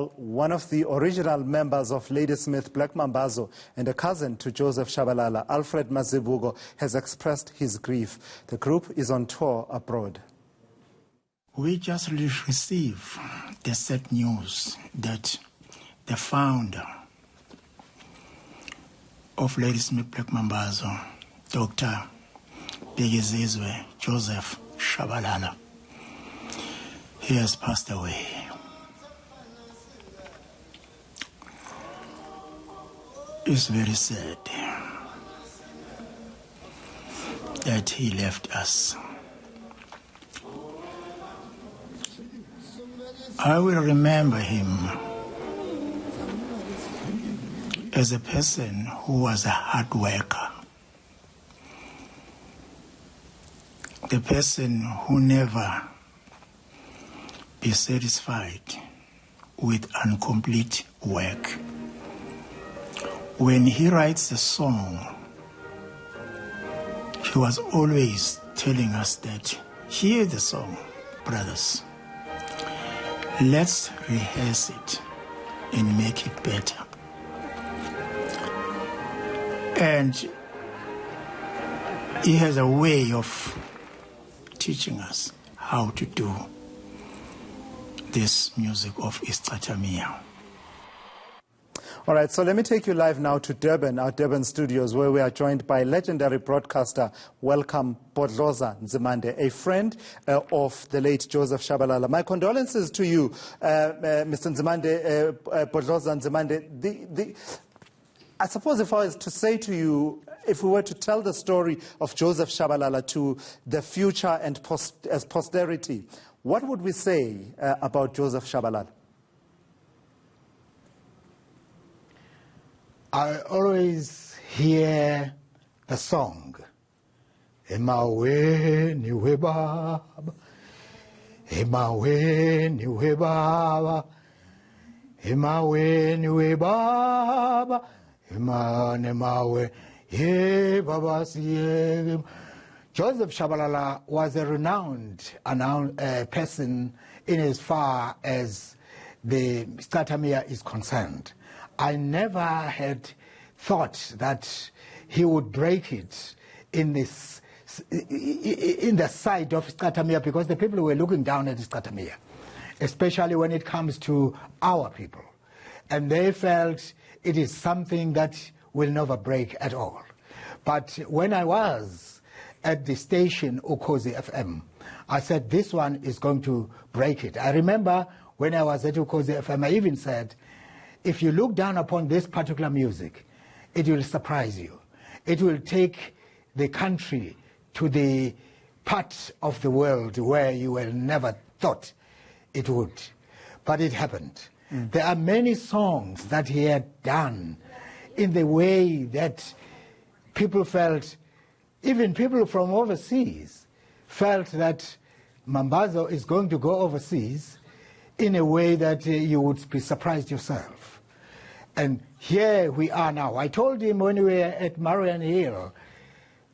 One of the original members of Ladysmith Black Mambazo and a cousin to Joseph Shabalala, Alfred Mazibuko, has expressed his grief. The group is on tour abroad. We just received the sad news that the founder of Ladysmith Black Mambazo, Dr. Joseph Shabalala, he has passed away. It's very sad that he left us. I will remember him as a person who was a hard worker, the person who never be satisfied with incomplete work. When he writes a song, he was always telling us that, hear the song, brothers. Let's rehearse it and make it better. And he has a way of teaching us how to do this music of Ischathamiya. All right, so let me take you live now to Durban, our Durban studios, where we are joined by legendary broadcaster, welcome, Bhodloza Nzimande, a friend of the late Joseph Shabalala. My condolences to you, Mr. Nzimande, Bhodloza Nzimande. I suppose if I was to say to you, if we were to tell the story of Joseph Shabalala to the future and as posterity, what would we say about Joseph Shabalala? I always hear the song, Emaweni we baba, Emaweni we baba, Emaweni we baba, Emawe ye baba siye. Joseph Shabalala was a renowned person in as far as the Ischathamiya is concerned. I never had thought that he would break it in the side of Ischathamiya, because the people were looking down at Ischathamiya, especially when it comes to our people. And they felt it is something that will never break at all. But when I was at the station Ukhozi FM, I said this one is going to break it. I remember when I was at Ukhozi FM, I even said, if you look down upon this particular music, it will surprise you. It will take the country to the part of the world where you will never thought it would. But it happened. There are many songs that he had done in the way that people felt, even people from overseas, felt that Mambazo is going to go overseas in a way that you would be surprised yourself. And here we are now. I told him when we were at Marian Hill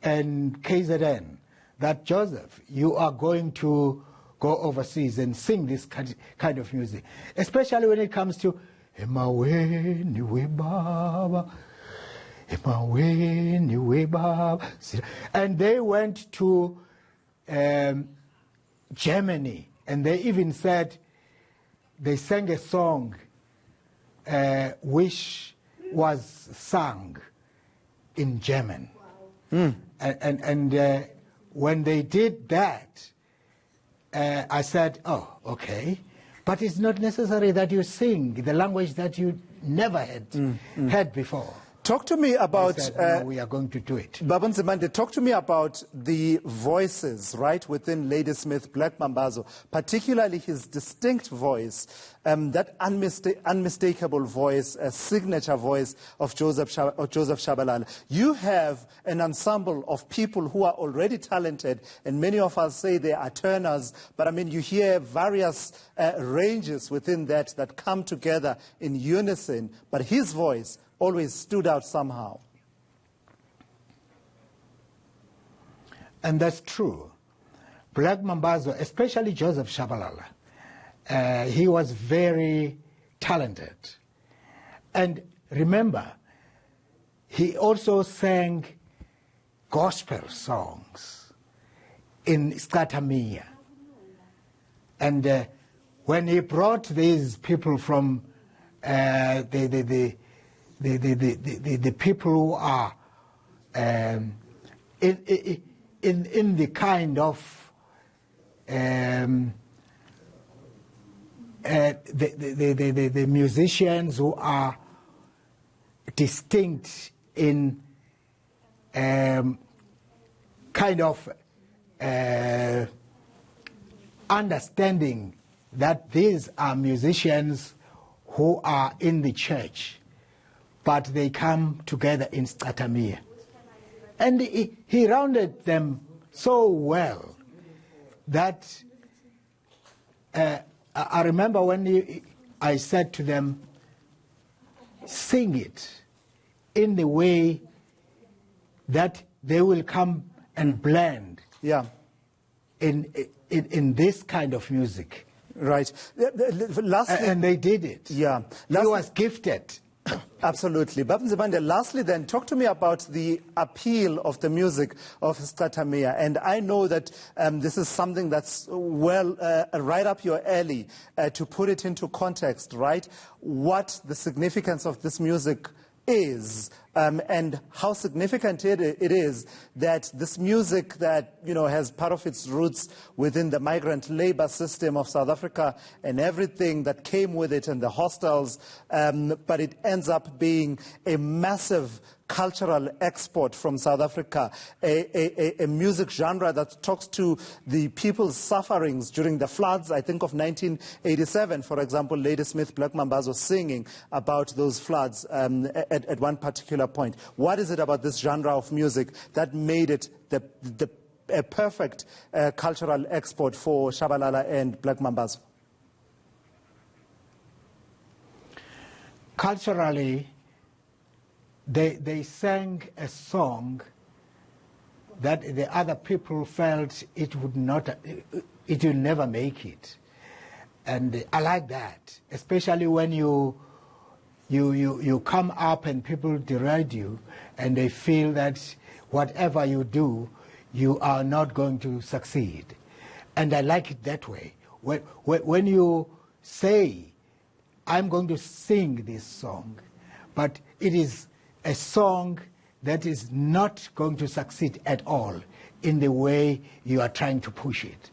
and KZN that, Joseph, you are going to go overseas and sing this kind of music, especially when it comes to Emaweni we baba, Emaweni we baba. And they went to Germany, and they even said, they sang a song which was sung in German. Wow. And when they did that, I said, oh, okay, but it's not necessary that you sing the language that you never had heard before. Talk to me about... Said, no, we are going to do it. Baba Nzimande, talk to me about the voices, right, within Ladysmith Black Mambazo, particularly his distinct voice, that unmistakable voice, a signature voice of Joseph Shabalala. You have an ensemble of people who are already talented, and many of us say they are turners, but I mean, you hear various ranges within that come together in unison, but his voice always stood out somehow. And that's true. Black Mambazo, especially Joseph Shabalala, he was very talented. And remember, he also sang gospel songs in Skatamia. And when he brought these people from the people who are in the kind of the musicians who are distinct in kind of understanding that these are musicians who are in the church, but they come together in Skatamia. And he rounded them so well that I remember when I said to them, sing it in the way that they will come and blend in this kind of music. Right. Lastly, and they did it. Yeah. He was gifted. Absolutely. Babnzibande, lastly then, talk to me about the appeal of the music of Skatamia. And I know that this is something that's well right up your alley, to put it into context, right? What the significance of this music is, and how significant it is that this music that, you know, has part of its roots within the migrant labor system of South Africa and everything that came with it and the hostels, but it ends up being a massive cultural export from South Africa, a music genre that talks to the people's sufferings during the floods. I think of 1987, for example, Ladysmith Black Mambazo singing about those floods at one particular point. What is it about this genre of music that made it a perfect cultural export for Shabalala and Black Mambazo? Culturally, they sang a song that the other people felt it would never make it. And I like that, especially when you come up and people deride you and they feel that whatever you do, you are not going to succeed. And I like it that way. When you say, I'm going to sing this song, but it is a song that is not going to succeed at all in the way you are trying to push it.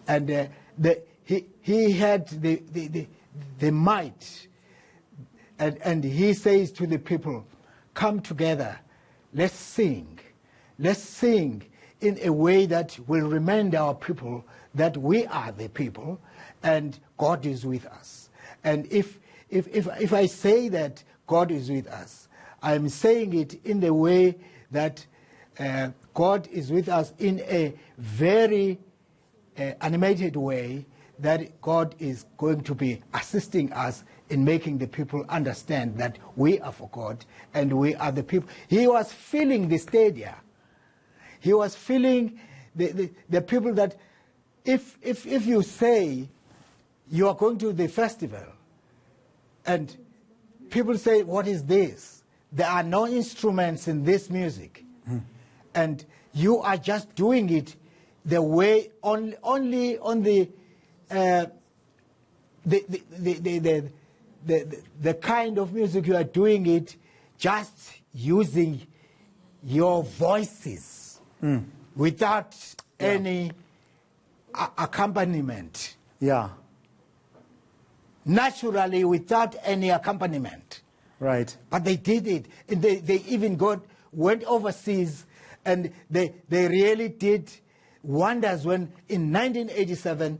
And he had the might, and he says to the people, come together, let's sing in a way that will remind our people that we are the people and God is with us. And if I say that God is with us, I'm saying it in the way that God is with us in a very animated way, that God is going to be assisting us in making the people understand that we are for God and we are the people. He was feeling the stadia. He was feeling the people that if you say you are going to the festival and people say, what is this? There are no instruments in this music. And you are just doing it the way only on the kind of music you are doing it, just using your voices without any accompaniment. Yeah. Naturally, without any accompaniment. Right. But they did it. And they even went overseas, and they really did wonders when in 1987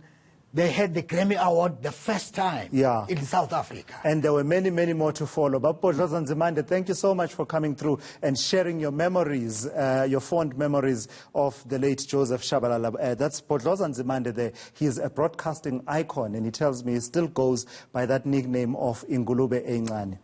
they had the Grammy Award the first time in South Africa. And there were many, many more to follow. But Bhodloza Nzimande, thank you so much for coming through and sharing your memories, your fond memories of the late Joseph Shabalala. That's Bhodloza Nzimande there. He's a broadcasting icon, and he tells me he still goes by that nickname of Ingulube Encane.